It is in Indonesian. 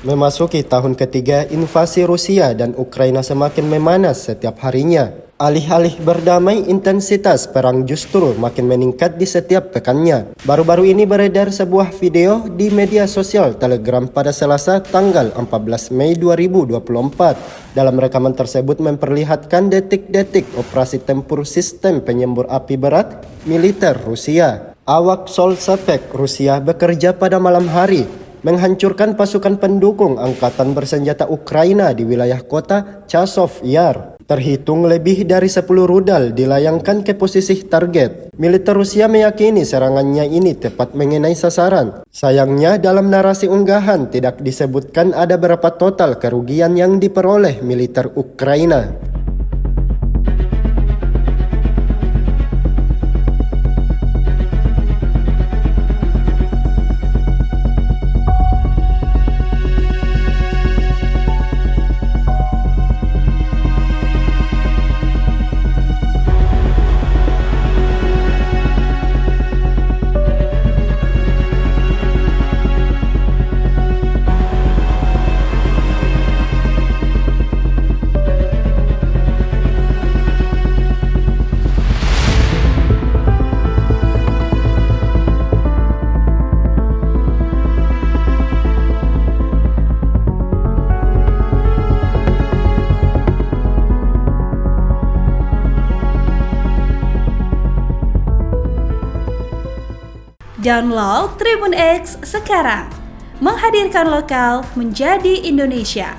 Memasuki tahun ketiga invasi Rusia dan Ukraina semakin memanas setiap harinya. Alih-alih berdamai, intensitas perang justru makin meningkat di setiap pekannya. Baru-baru ini beredar sebuah video di media sosial Telegram pada Selasa tanggal 14 Mei 2024. Dalam rekaman tersebut memperlihatkan detik-detik operasi tempur sistem penyembur api berat militer Rusia. Awak Solsapek Rusia bekerja pada malam hari, menghancurkan pasukan pendukung angkatan bersenjata Ukraina di wilayah kota Chasov Yar. Terhitung lebih dari 10 rudal dilayangkan ke posisi target. Militer Rusia meyakini serangannya ini tepat mengenai sasaran. Sayangnya dalam narasi unggahan tidak disebutkan ada berapa total kerugian yang diperoleh militer Ukraina. Download Tribun X sekarang, menghadirkan lokal menjadi Indonesia.